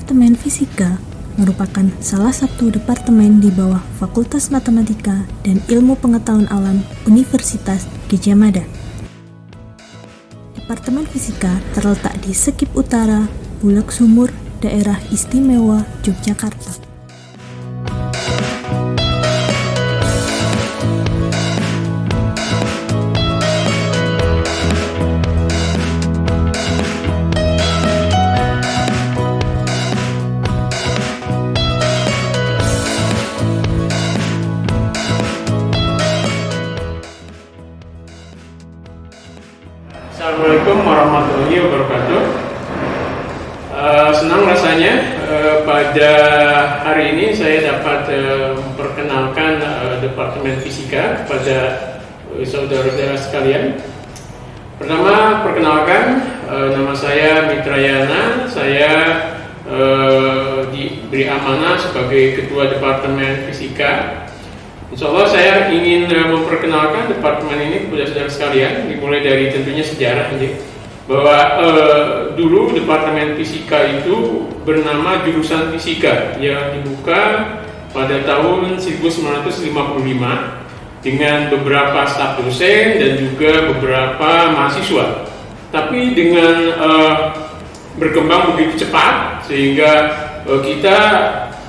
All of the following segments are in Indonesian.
Departemen Fisika merupakan salah satu departemen di bawah Fakultas Matematika dan Ilmu Pengetahuan Alam Universitas Gadjah Mada. Departemen Fisika terletak di Sekip Utara, Bulak Sumur, Daerah Istimewa Yogyakarta. Assalamualaikum warahmatullahi wabarakatuh. Senang rasanya pada hari ini saya dapat memperkenalkan Departemen Fisika kepada saudara-saudara sekalian. Pertama, perkenalkan, nama saya Mitra Yana. Saya diberi amanah sebagai Ketua Departemen Fisika. Insya Allah saya ingin memperkenalkan departemen ini kepada saudara sekalian, dimulai dari tentunya sejarah bahwa dulu Departemen Fisika itu bernama Jurusan Fisika yang dibuka pada tahun 1955 dengan beberapa staf dosen dan juga beberapa mahasiswa. Tapi dengan berkembang begitu cepat sehingga kita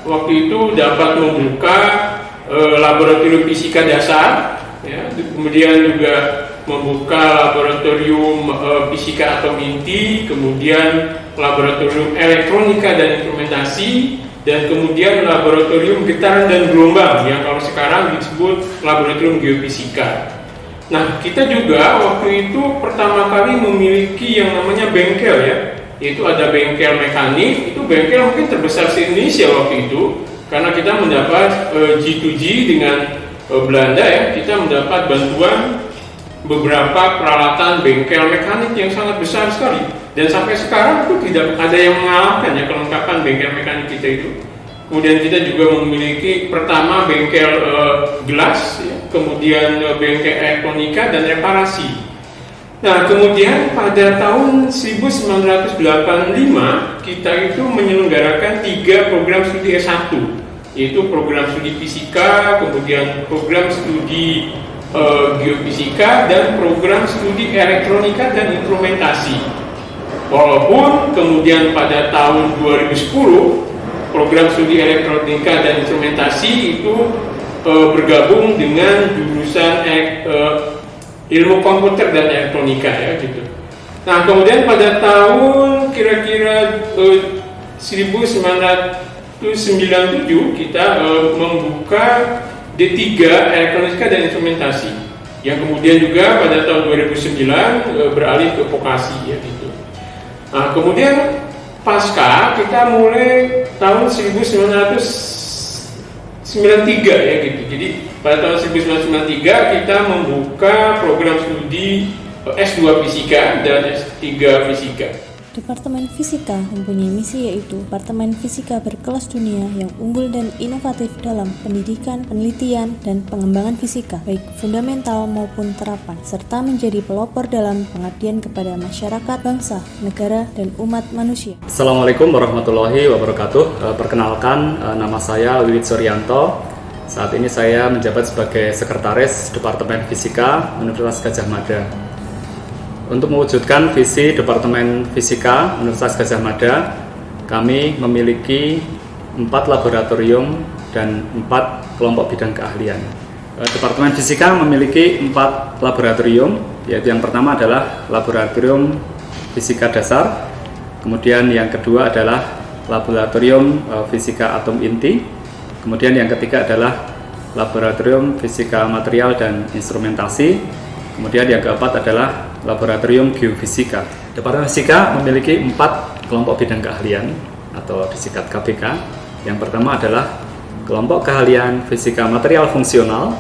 waktu itu dapat membuka laboratorium fisika dasar, ya, kemudian juga membuka laboratorium fisika atom inti, kemudian laboratorium elektronika dan instrumentasi, dan kemudian laboratorium getaran dan gelombang yang kalau sekarang disebut laboratorium geofisika. Nah, kita juga waktu itu pertama kali memiliki yang namanya bengkel, ya, yaitu ada bengkel mekanik. Itu bengkel mungkin terbesar di Indonesia waktu itu, karena kita mendapat G2G dengan Belanda, ya, kita mendapat bantuan beberapa peralatan bengkel mekanik yang sangat besar sekali, dan sampai sekarang itu tidak ada yang mengalahkan, ya, kelengkapan bengkel mekanik kita itu. Kemudian kita juga memiliki pertama bengkel gelas, ya, kemudian bengkel elektronika dan reparasi. Nah, kemudian pada tahun 1985 kita itu menyelenggarakan 3 program studi S1, yaitu program studi fisika, kemudian program studi geofisika, dan program studi elektronika dan instrumentasi. Walaupun kemudian pada tahun 2010 program studi elektronika dan instrumentasi itu bergabung dengan jurusan ilmu komputer dan elektronika, ya, gitu. Nah, kemudian pada tahun kira-kira 1997 kita membuka D3 elektronika dan instrumentasi, yang kemudian juga pada tahun 2009 beralih ke vokasi, ya, gitu. Nah, kemudian pasca kita mulai tahun 1993, ya, gitu. Jadi pada tahun 1993 kita membuka program studi S2 Fisika dan S3 Fisika. Departemen Fisika mempunyai misi yaitu Departemen Fisika berkelas dunia yang unggul dan inovatif dalam pendidikan, penelitian, dan pengembangan fisika, baik fundamental maupun terapan, serta menjadi pelopor dalam pengabdian kepada masyarakat, bangsa, negara, dan umat manusia. Assalamualaikum warahmatullahi wabarakatuh. Perkenalkan, nama saya Wiwit Suryanto. Saat ini saya menjabat sebagai Sekretaris Departemen Fisika Universitas Gadjah Mada. Untuk mewujudkan visi Departemen Fisika Universitas Gadjah Mada, kami memiliki 4 laboratorium dan 4 kelompok bidang keahlian. Departemen Fisika memiliki 4 laboratorium, yaitu yang pertama adalah Laboratorium Fisika Dasar, kemudian yang kedua adalah Laboratorium Fisika Atom Inti, kemudian yang ketiga adalah Laboratorium Fisika Material dan Instrumentasi, kemudian yang keempat adalah Laboratorium Geofisika. Departemen Fisika memiliki 4 kelompok bidang keahlian atau disingkat KBK. Yang pertama adalah kelompok keahlian Fisika Material Fungsional,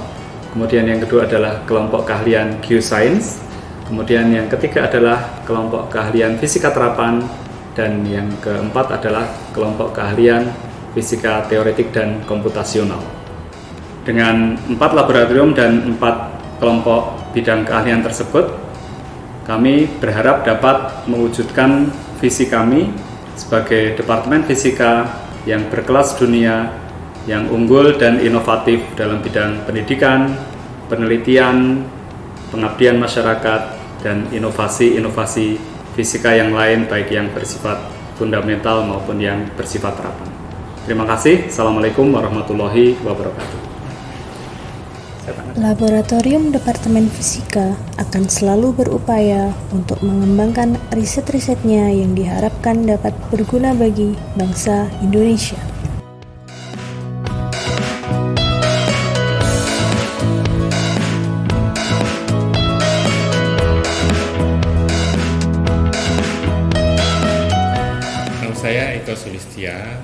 kemudian yang kedua adalah kelompok keahlian Geoscience, kemudian yang ketiga adalah kelompok keahlian Fisika Terapan, dan yang keempat adalah kelompok keahlian Fisika Teoretik dan Komputasional. Dengan 4 laboratorium dan 4 kelompok bidang keahlian tersebut, kami berharap dapat mewujudkan visi kami, sebagai Departemen Fisika yang berkelas dunia, yang unggul dan inovatif dalam bidang pendidikan, penelitian, pengabdian masyarakat, dan inovasi-inovasi fisika yang lain, baik yang bersifat fundamental maupun yang bersifat terapan. Terima kasih. Assalamualaikum warahmatullahi wabarakatuh. Laboratorium Departemen Fisika akan selalu berupaya untuk mengembangkan riset-risetnya yang diharapkan dapat berguna bagi bangsa Indonesia. Nama saya Eko Sulistia,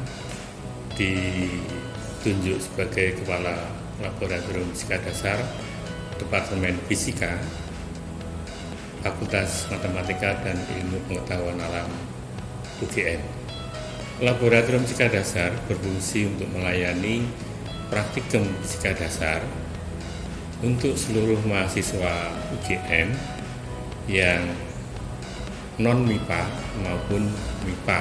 ditunjuk sebagai Kepala Laboratorium Fisika Dasar Departemen Fisika Fakultas Matematika dan Ilmu Pengetahuan Alam UGM. Laboratorium Fisika Dasar berfungsi untuk melayani praktikum fisika dasar untuk seluruh mahasiswa UGM yang non-MIPA maupun MIPA.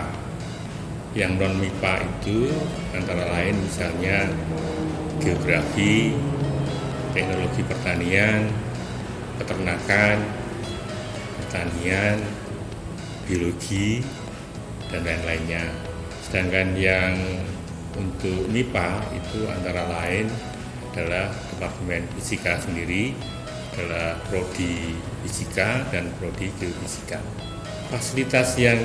Yang non-MIPA itu antara lain misalnya geografi, teknologi pertanian, peternakan, pertanian, biologi, dan lain-lainnya. Sedangkan yang untuk MIPA itu antara lain adalah Departemen Fisika sendiri, adalah Prodi Fisika dan Prodi Geofisika. Fasilitas yang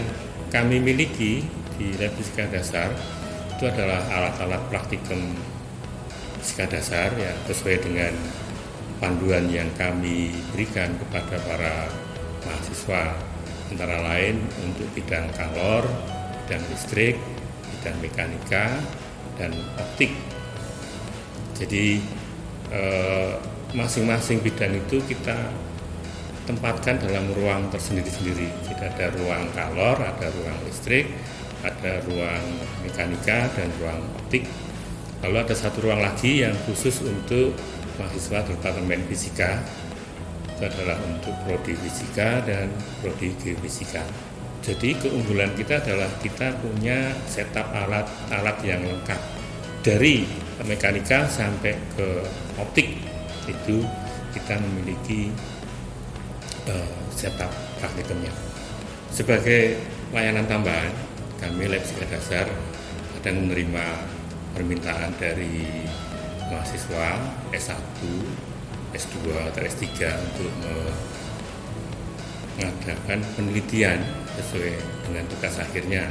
kami miliki di Lab Fisika Dasar itu adalah alat-alat praktikum fisika dasar yang sesuai dengan panduan yang kami berikan kepada para mahasiswa, antara lain untuk bidang kalor, bidang listrik, bidang mekanika, dan optik. Jadi masing-masing bidang itu kita tempatkan dalam ruang tersendiri-sendiri. Jadi ada ruang kalor, ada ruang listrik, ada ruang mekanika, dan ruang optik. Lalu ada satu ruang lagi yang khusus untuk mahasiswa Departemen Fisika, itu adalah untuk Prodi Fisika dan Prodi Geofisika. Jadi keunggulan kita adalah kita punya setup alat-alat yang lengkap. Dari mekanika sampai ke optik, itu kita memiliki setup praktikumnya. Sebagai layanan tambahan, kami Lab Fisika Dasar kadang menerima permintaan dari mahasiswa S1, S2, atau S3 untuk mengadakan penelitian sesuai dengan tugas akhirnya.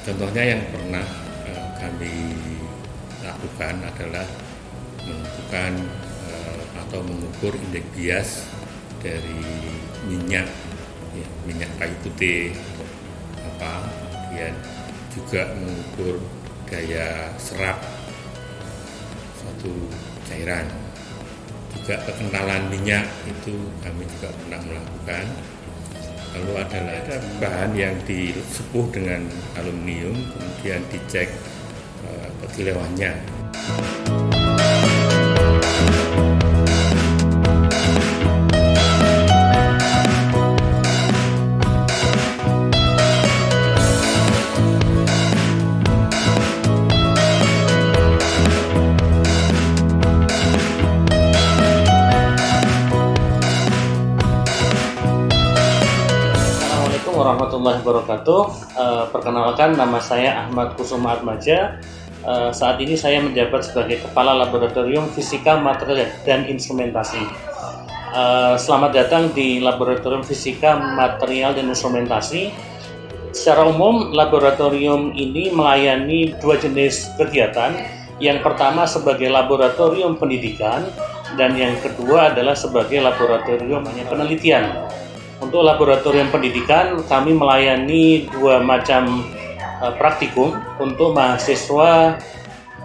Contohnya yang pernah kami lakukan adalah menentukan atau mengukur indeks bias dari minyak kayu putih, kemudian juga mengukur daya serap suatu cairan. Juga kekentalan minyak itu kami juga pernah melakukan. Lalu ada bahan yang disepuh dengan aluminium, kemudian dicek kilauannya. Warahmatullahi wabarakatuh. Perkenalkan, nama saya Ahmad Kusuma Atmaja. Saat ini saya menjabat sebagai Kepala Laboratorium Fisika Material dan Instrumentasi. Selamat datang di Laboratorium Fisika Material dan Instrumentasi. Secara umum, laboratorium ini melayani dua jenis kegiatan. Yang pertama sebagai laboratorium pendidikan, dan yang kedua adalah sebagai laboratorium penelitian. Untuk laboratorium pendidikan, kami melayani dua macam praktikum untuk mahasiswa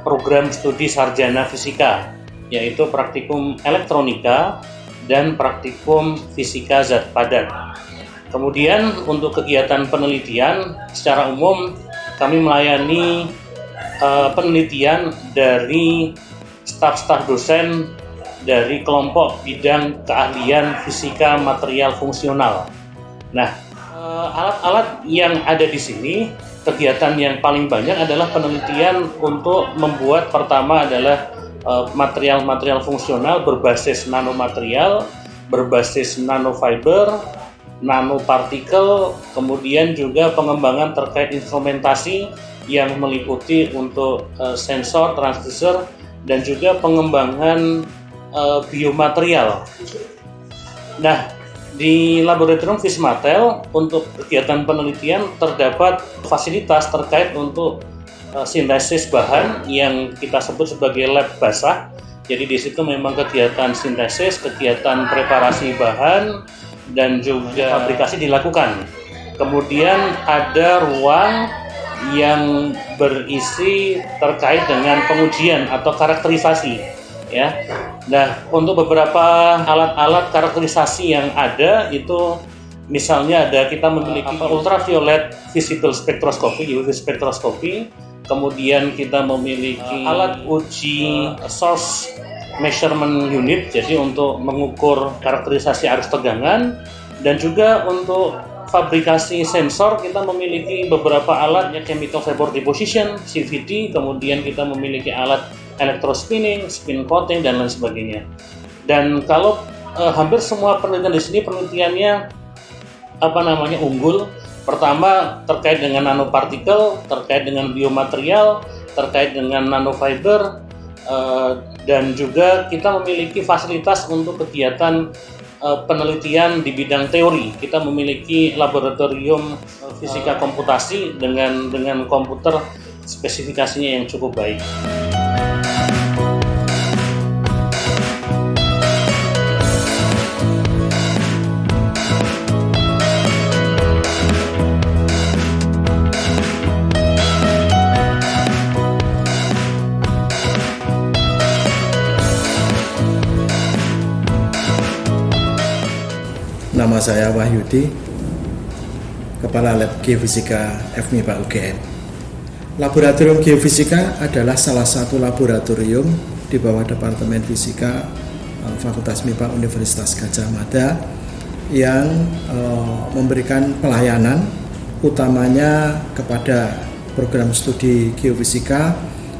program studi sarjana fisika, yaitu praktikum elektronika dan praktikum fisika zat padat. Kemudian untuk kegiatan penelitian, secara umum kami melayani penelitian dari staf-staf dosen dari kelompok bidang keahlian fisika material fungsional. Nah, Alat-alat yang ada di sini, kegiatan yang paling banyak adalah penelitian untuk membuat pertama adalah material-material fungsional berbasis nanomaterial, berbasis nanofiber, nanopartikel, kemudian juga pengembangan terkait instrumentasi yang meliputi untuk sensor, transducer, dan juga pengembangan biomaterial. Nah, di Laboratorium Vismatel untuk kegiatan penelitian terdapat fasilitas terkait untuk sintesis bahan yang kita sebut sebagai lab basah. Jadi di situ memang kegiatan sintesis, kegiatan preparasi bahan, dan juga fabrikasi dilakukan. Kemudian ada ruang yang berisi terkait dengan pengujian atau karakterisasi, ya. Nah, untuk beberapa alat-alat karakterisasi yang ada itu misalnya kita memiliki ultraviolet visible spectroscopy, UV spektroskopi, kemudian kita memiliki alat uji source measurement unit, jadi untuk mengukur karakterisasi arus tegangan, dan juga untuk fabrikasi sensor kita memiliki beberapa alat, chemical vapor deposition, CVD, kemudian kita memiliki alat electrospinning, spin coating, dan lain sebagainya. Dan kalau hampir semua penelitian di sini penelitiannya unggul. Pertama terkait dengan nanopartikel, terkait dengan biomaterial, terkait dengan nanofiber, dan juga kita memiliki fasilitas untuk kegiatan penelitian di bidang teori. Kita memiliki laboratorium fisika komputasi dengan komputer spesifikasinya yang cukup baik. Nama saya Wahyudi, Kepala Lab Geofisika FMIPA UGM. Laboratorium Geofisika adalah salah satu laboratorium di bawah Departemen Fisika Fakultas MIPA Universitas Gadjah Mada yang memberikan pelayanan utamanya kepada program studi geofisika,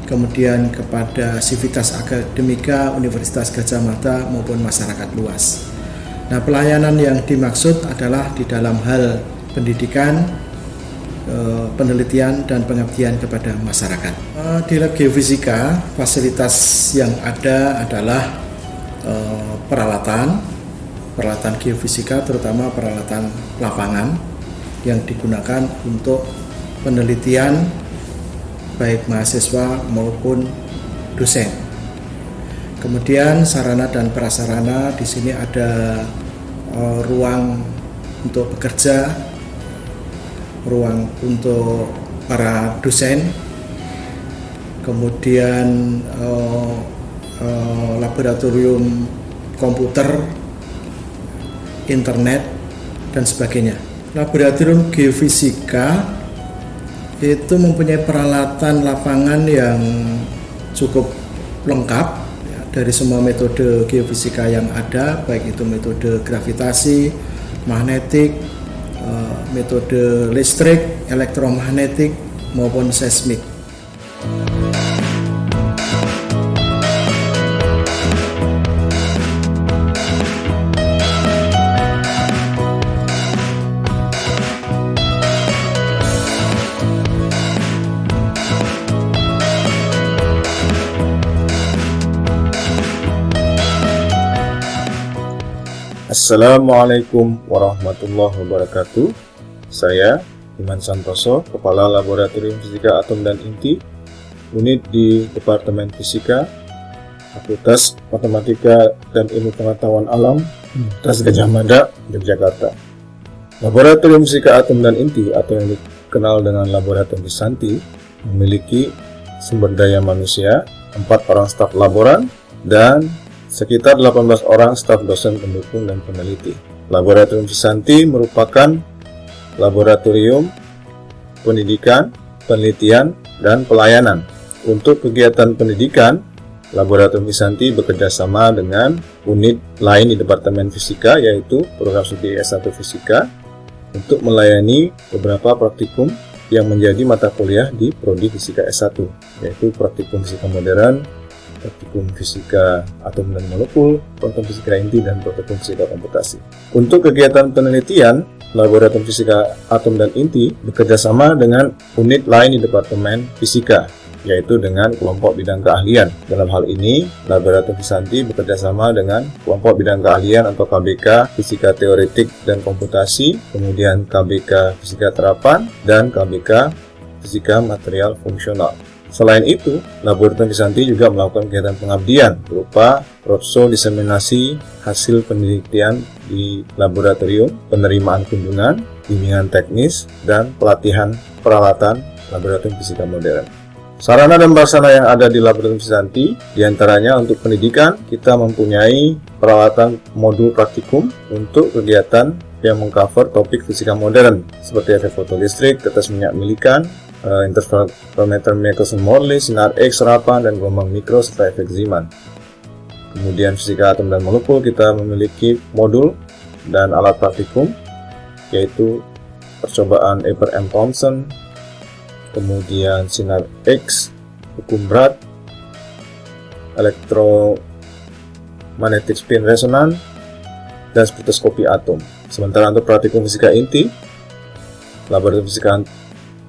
kemudian kepada sivitas akademika Universitas Gadjah Mada maupun masyarakat luas. Nah, pelayanan yang dimaksud adalah di dalam hal pendidikan, penelitian, dan pengabdian kepada masyarakat. Di Lab Geofisika, fasilitas yang ada adalah peralatan geofisika, terutama peralatan lapangan yang digunakan untuk penelitian baik mahasiswa maupun dosen. Kemudian sarana dan prasarana, di sini ada ruang untuk bekerja, ruang untuk para dosen, kemudian laboratorium komputer, internet, dan sebagainya. Laboratorium geofisika itu mempunyai peralatan lapangan yang cukup lengkap dari semua metode geofisika yang ada, baik itu metode gravitasi, magnetik, metode listrik, elektromagnetik, maupun seismik. Assalamualaikum warahmatullahi wabarakatuh. Saya Iman Santoso, Kepala Laboratorium Fisika Atom dan Inti, unit di Departemen Fisika, Fakultas Matematika dan Ilmu Pengetahuan Alam, Universitas Gadjah Mada, Yogyakarta. Laboratorium Fisika Atom dan Inti atau yang dikenal dengan Laboratorium Visanti memiliki sumber daya manusia, 4 orang staf laboran, dan sekitar 18 orang staf dosen pendukung dan peneliti. Laboratorium Visanti merupakan laboratorium pendidikan, penelitian, dan pelayanan. Untuk kegiatan pendidikan, Laboratorium Visanti bekerja sama dengan unit lain di Departemen Fisika, yaitu program studi S1 Fisika, untuk melayani beberapa praktikum yang menjadi mata kuliah di Prodi Fisika S1, yaitu praktikum fisika modern, praktikum fisika atom dan molekul, praktikum fisika inti, dan praktikum fisika komputasi. Untuk kegiatan penelitian, Laboratorium Fisika Atom dan Inti bekerjasama dengan unit lain di Departemen Fisika, yaitu dengan kelompok bidang keahlian. Dalam hal ini, Laboratorium Fisanti bekerjasama dengan kelompok bidang keahlian atau KBK Fisika Teoretik dan Komputasi, kemudian KBK Fisika Terapan, dan KBK Fisika Material Fungsional. Selain itu, Laboratorium Fisanti juga melakukan kegiatan pengabdian berupa roadshow diseminasi hasil penelitian di laboratorium, penerimaan kunjungan, bimbingan teknis, dan pelatihan peralatan Laboratorium Fisika Modern. Sarana dan prasarana yang ada di Laboratorium Fisanti, diantaranya untuk pendidikan, kita mempunyai peralatan modul praktikum untuk kegiatan yang mengcover topik fisika modern, seperti efek fotolistrik, tetes minyak milikan, interferometer Michelson-Morley, sinar X, serapan, dan gelombang mikro, serta efek Zeeman. Kemudian fisika atom dan molekul, kita memiliki modul dan alat praktikum, yaitu percobaan Abraham Thomson, kemudian sinar X, hukum berat, elektromagnetic spin resonance, dan spektroskopi atom. Sementara untuk praktikum fisika inti, Laboratorium Fisika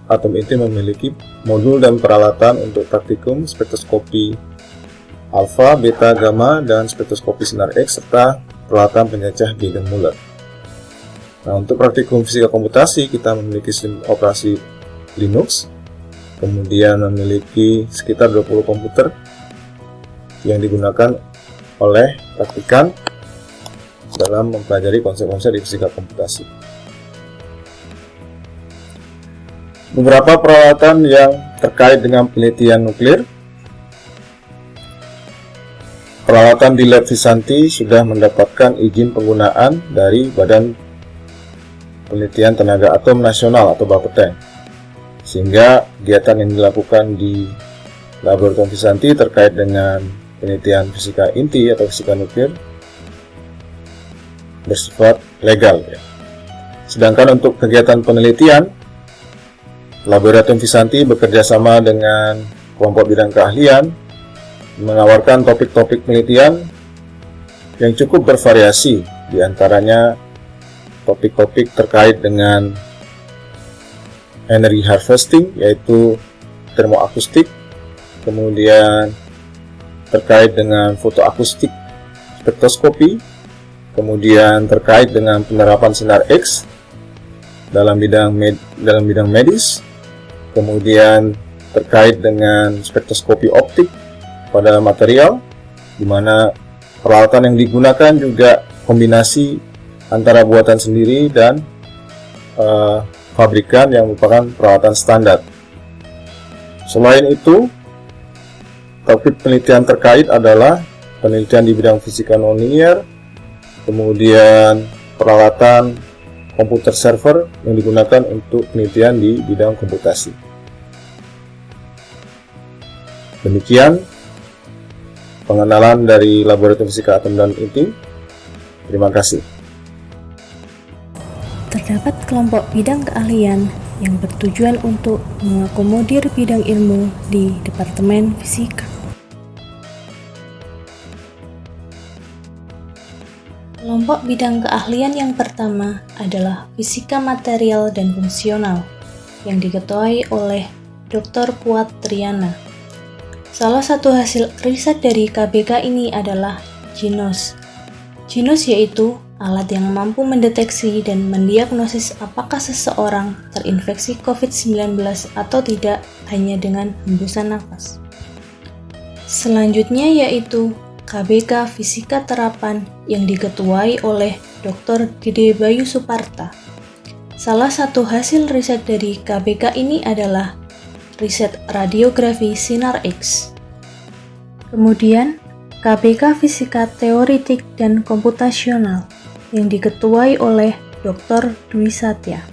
Atom Inti memiliki modul dan peralatan untuk praktikum spektroskopi alfa, beta, gamma, dan spektroskopi sinar X, serta peralatan penyecah Geiger-Müller. Nah, untuk praktikum fisika komputasi, kita memiliki sistem operasi Linux, kemudian memiliki sekitar 20 komputer yang digunakan oleh praktikan dalam mempelajari konsep-konsep di fisika komputasi. Beberapa peralatan yang terkait dengan penelitian nuklir. Peralatan di Lab Fisanti sudah mendapatkan izin penggunaan dari Badan Penelitian Tenaga Atom Nasional atau Bapeten, sehingga kegiatan yang dilakukan di Laboratorium Fisanti terkait dengan penelitian fisika inti atau fisika nuklir bersifat legal. Sedangkan untuk kegiatan penelitian, Laboratorium Fisanti bekerja sama dengan kelompok bidang keahlian menawarkan topik-topik penelitian yang cukup bervariasi, di antaranya topik-topik terkait dengan energy harvesting, yaitu termoakustik, kemudian terkait dengan fotoakustik spektroskopi, kemudian terkait dengan penerapan sinar X dalam bidang medis, kemudian terkait dengan spektroskopi optik pada material, di mana peralatan yang digunakan juga kombinasi antara buatan sendiri dan pabrikan yang merupakan peralatan standar. Selain itu, topik penelitian terkait adalah penelitian di bidang fisika nonlinear, kemudian peralatan komputer server yang digunakan untuk penelitian di bidang komputasi. Demikian pengenalan dari Laboratorium Fisika Atom dan Inti. Terima kasih. Terdapat kelompok bidang keahlian yang bertujuan untuk mengakomodir bidang ilmu di Departemen Fisika. Kelompok bidang keahlian yang pertama adalah fisika material dan fungsional, yang diketuai oleh Dr. Puat Triana. Salah satu hasil riset dari KBK ini adalah GINOS. GINOS yaitu alat yang mampu mendeteksi dan mendiagnosis apakah seseorang terinfeksi COVID-19 atau tidak hanya dengan hembusan nafas. Selanjutnya yaitu KBK Fisika Terapan yang diketuai oleh Dr. Dede Bayu Suparta. Salah satu hasil riset dari KBK ini adalah riset radiografi sinar X. Kemudian, KBK Fisika Teoretik dan Komputasional yang diketuai oleh Dr. Dwi Satya.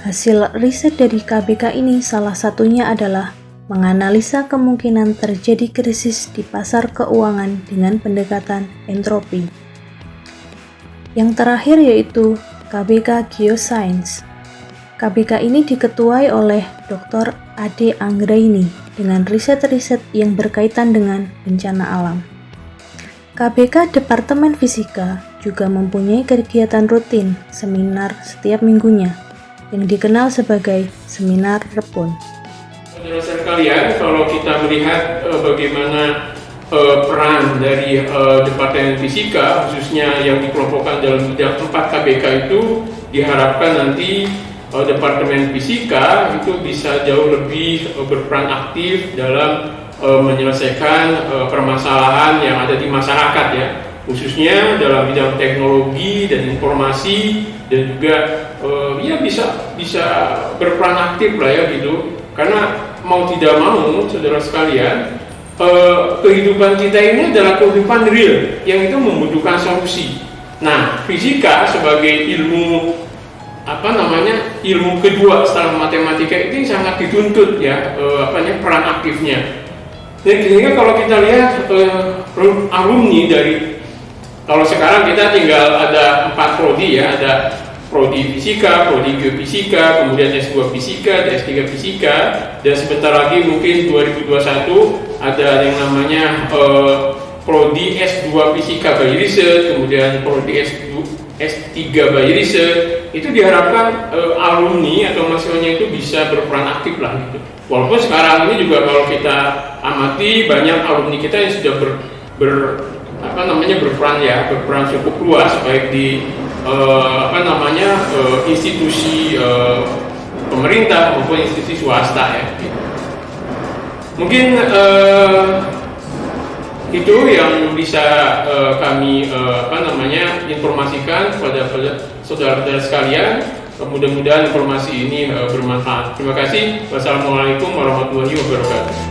Hasil riset dari KBK ini salah satunya adalah menganalisa kemungkinan terjadi krisis di pasar keuangan dengan pendekatan entropi. Yang terakhir yaitu KBK Geoscience. KBK ini diketuai oleh Dr. Ade Anggraini dengan riset-riset yang berkaitan dengan bencana alam. KBK Departemen Fisika juga mempunyai kegiatan rutin seminar setiap minggunya yang dikenal sebagai Seminar Rebon. Saudara sekalian, kalau kita melihat bagaimana peran dari Departemen Fisika, khususnya yang dikelompokkan dalam bidang 4 KBK itu, diharapkan nanti Departemen Fisika itu bisa jauh lebih berperan aktif dalam menyelesaikan permasalahan yang ada di masyarakat ya, khususnya dalam bidang teknologi dan informasi, dan juga ya bisa berperan aktif lah ya gitu. Karena mau tidak mau, saudara sekalian, kehidupan kita ini adalah kehidupan real yang itu membutuhkan solusi. Nah, fisika sebagai ilmu ilmu kedua setelah matematika ini sangat dituntut ya peran aktifnya. Dan sehingga kalau kita lihat alumni dari, kalau sekarang kita tinggal ada 4 prodi ya, ada prodi fisika, prodi geofisika, kemudian S2 fisika, S3 fisika, dan sebentar lagi mungkin 2021 ada yang namanya prodi S2 fisika by research, kemudian prodi S3 by research. Itu diharapkan alumni atau mahasiswanya itu bisa berperan aktif lah gitu. Walaupun sekarang ini juga kalau kita amati banyak alumni kita yang sudah berperan cukup luas baik di institusi pemerintah maupun institusi swasta ya. Mungkin itu yang bisa kami informasikan kepada saudara-saudara sekalian. Mudah-mudahan informasi ini bermanfaat. Terima kasih. Wassalamualaikum warahmatullahi wabarakatuh.